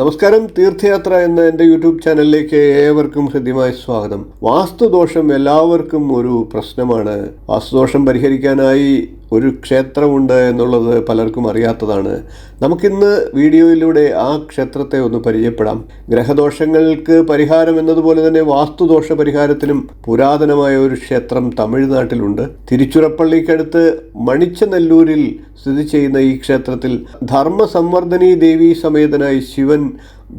നമസ്കാരം. തീർത്ഥയാത്ര എന്ന എൻ്റെ യൂട്യൂബ് ചാനലിലേക്ക് ഏവർക്കും ഹൃദ്യമായ സ്വാഗതം. വാസ്തുദോഷം എല്ലാവർക്കും ഒരു പ്രശ്നമാണ്. വാസ്തുദോഷം പരിഹരിക്കാനായി ഒരു ക്ഷേത്രമുണ്ട് എന്നുള്ളത് പലർക്കും അറിയാത്തതാണ്. നമുക്കിന്ന് വീഡിയോയിലൂടെ ആ ക്ഷേത്രത്തെ ഒന്ന് പരിചയപ്പെടാം. ഗ്രഹദോഷങ്ങൾക്ക് പരിഹാരം എന്നതുപോലെ തന്നെ വാസ്തുദോഷ പരിഹാരത്തിനും പുരാതനമായ ഒരു ക്ഷേത്രം തമിഴ്നാട്ടിലുണ്ട്. തിരുച്ചിറപ്പള്ളിക്കടുത്ത് മണിച്ചനല്ലൂരിൽ സ്ഥിതി ചെയ്യുന്ന ഈ ക്ഷേത്രത്തിൽ ധർമ്മസംവർദ്ധനി ദേവി സമേതനായി ശിവൻ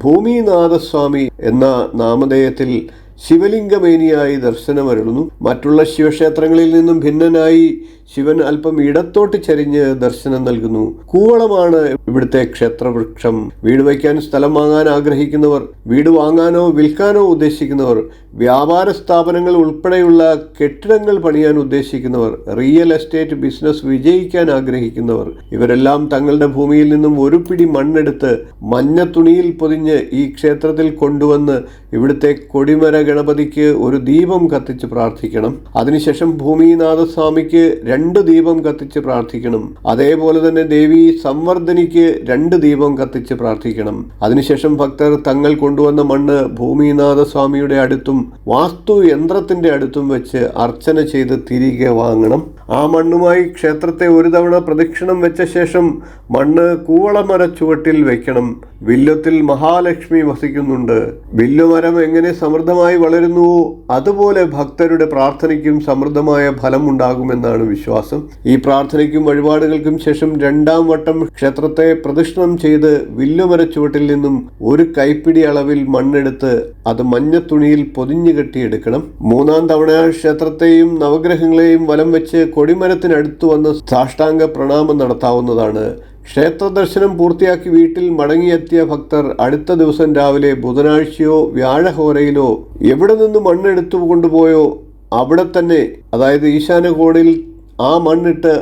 ഭൂമിനാഥസ്വാമി എന്ന നാമധേയത്തിൽ ശിവലിംഗമേനിയായി ദർശനമരുളുന്നു. മറ്റുള്ള ശിവക്ഷേത്രങ്ങളിൽ നിന്നും ഭിന്നനായി ശിവൻ അല്പം ഇടത്തോട്ട് ചരിഞ്ഞ് ദർശനം നൽകുന്നു. കൂവളമാണ് ഇവിടുത്തെ ക്ഷേത്രവൃക്ഷം. വീട് വയ്ക്കാൻ സ്ഥലം വാങ്ങാൻ ആഗ്രഹിക്കുന്നവർ, വീട് വാങ്ങാനോ വിൽക്കാനോ ഉദ്ദേശിക്കുന്നവർ, വ്യാപാര സ്ഥാപനങ്ങൾ ഉൾപ്പെടെയുള്ള കെട്ടിടങ്ങൾ പണിയാൻ ഉദ്ദേശിക്കുന്നവർ, റിയൽ എസ്റ്റേറ്റ് ബിസിനസ് വിജയിക്കാൻ ആഗ്രഹിക്കുന്നവർ, ഇവരെല്ലാം തങ്ങളുടെ ഭൂമിയിൽ നിന്നും ഒരു പിടി മണ്ണെടുത്ത് മഞ്ഞ തുണിയിൽ പൊതിഞ്ഞ് ഈ ക്ഷേത്രത്തിൽ കൊണ്ടുവന്ന് ഇവിടുത്തെ കൊടിമര ഗണപതിക്ക് ഒരു ദീപം കത്തിച്ച് പ്രാർത്ഥിക്കണം. അതിനുശേഷം ഭൂമിനാഥസ്വാമിക്ക് 2 ദീപം കത്തിച്ച് പ്രാർത്ഥിക്കണം. അതേപോലെ തന്നെ ദേവി സംവർദ്ധനിക്ക് 2 ദീപം കത്തിച്ച് പ്രാർത്ഥിക്കണം. അതിനുശേഷം ഭക്തർ തങ്ങൾ കൊണ്ടുവന്ന മണ്ണ് ഭൂമിനാഥസ്വാമിയുടെ അടുത്തും വാസ്തു യന്ത്രത്തിന്റെ അടുത്തും വെച്ച് അർച്ചന ചെയ്ത് തിരികെ വാങ്ങണം. ആ മണ്ണുമായി ക്ഷേത്രത്തെ ഒരു തവണ പ്രദക്ഷിണം വെച്ച ശേഷം മണ്ണ് കൂവളമര ചുവട്ടിൽ വെക്കണം. വില്ലത്തിൽ മഹാലക്ഷ്മി വസിക്കുന്നുണ്ട്. വില്ലുമരം എങ്ങനെ സമൃദ്ധമായി വളരുന്നുവോ അതുപോലെ ഭക്തരുടെ പ്രാർത്ഥനയ്ക്കും സമൃദ്ധമായ ഫലം ഉണ്ടാകുമെന്നാണ് വിശ്വാസം. ഈ പ്രാർത്ഥനയ്ക്കും വഴിപാടുകൾക്കും ശേഷം 2ാം വട്ടം ക്ഷേത്രത്തെ പ്രദക്ഷിണം ചെയ്ത് വില്ലുമര ചുവട്ടിൽ നിന്നും ഒരു കൈപ്പിടി അളവിൽ മണ്ണെടുത്ത് അത് മഞ്ഞ തുണിയിൽ പൊതിഞ്ഞു കെട്ടിയെടുക്കണം. 3ാം തവണ ക്ഷേത്രത്തെയും നവഗ്രഹങ്ങളെയും വലം വെച്ച് കൊടിമരത്തിനടുത്ത് വന്ന് സാഷ്ടാംഗ പ്രണാമം നടത്താവുന്നതാണ്. ക്ഷേത്ര ദർശനം പൂർത്തിയാക്കി വീട്ടിൽ മടങ്ങിയെത്തിയ ഭക്തർ അടുത്ത ദിവസം രാവിലെ ബുധനാഴ്ചയോ വ്യാഴഹോരയിലോ എവിടെ നിന്ന് മണ്ണെടുത്തു കൊണ്ടുപോയോ അവിടെ തന്നെ, അതായത് ഈശാനകോണിൽ ആ മണ്ണിട്ട്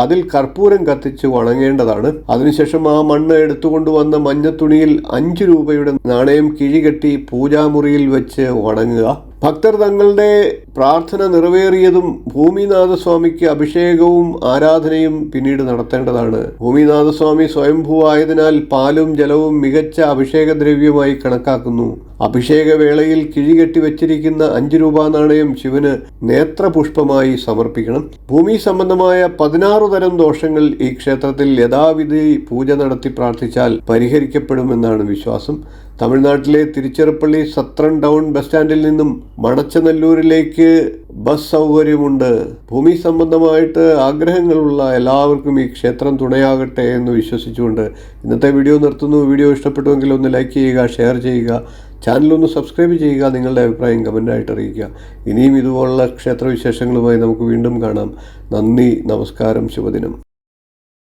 അതിൽ കർപ്പൂരം കത്തിച്ച് വണങ്ങേണ്ടതാണ്. അതിനുശേഷം ആ മണ്ണ് എടുത്തുകൊണ്ടുവന്ന മഞ്ഞത്തുണിയിൽ 5 രൂപയുടെ നാണയം കിഴികെട്ടി പൂജാമുറിയിൽ വെച്ച് വണങ്ങുക. ഭക്തർ തങ്ങളുടെ പ്രാർത്ഥന നിറവേറിയതും ഭൂമിനാഥസ്വാമിക്ക് അഭിഷേകവും ആരാധനയും പിന്നീട് നടത്തേണ്ടതാണ്. ഭൂമിനാഥസ്വാമി സ്വയംഭൂവായതിനാൽ പാലും ജലവും മികച്ച അഭിഷേക ദ്രവ്യമായി കണക്കാക്കുന്നു. അഭിഷേക വേളയിൽ കിഴികെട്ടി വെച്ചിരിക്കുന്ന 5 രൂപ നാണയം ശിവന് നേത്രപുഷ്പമായി സമർപ്പിക്കണം. ഭൂമി സംബന്ധമായ 16 തരം ദോഷങ്ങൾ ഈ ക്ഷേത്രത്തിൽ യഥാവിധി പൂജ നടത്തി പ്രാർത്ഥിച്ചാൽ പരിഹരിക്കപ്പെടുമെന്നാണ് വിശ്വാസം. തമിഴ്നാട്ടിലെ തിരുച്ചിറപ്പള്ളി സത്രൻ ടൗൺ ബസ് സ്റ്റാൻഡിൽ നിന്നും മണച്ചനല്ലൂരിലേക്ക് ബസ് സൗകര്യമുണ്ട്. ഭൂമി സംബന്ധമായിട്ട് ആഗ്രഹങ്ങളുള്ള എല്ലാവർക്കും ഈ ക്ഷേത്രം തുണയാകട്ടെ എന്ന് വിശ്വസിച്ചുകൊണ്ട് ഇന്നത്തെ വീഡിയോ നിർത്തുന്നു. വീഡിയോ ഇഷ്ടപ്പെട്ടുവെങ്കിൽ ഒന്ന് ലൈക്ക് ചെയ്യുക, ഷെയർ ചെയ്യുക, ചാനലൊന്ന് സബ്സ്ക്രൈബ് ചെയ്യുക, നിങ്ങളുടെ അഭിപ്രായം കമൻ്റായിട്ട് അറിയിക്കുക. ഇനിയും ഇതുപോലുള്ള ക്ഷേത്രവിശേഷങ്ങളുമായി നമുക്ക് വീണ്ടും കാണാം. നന്ദി, നമസ്കാരം, ശുഭദിനം.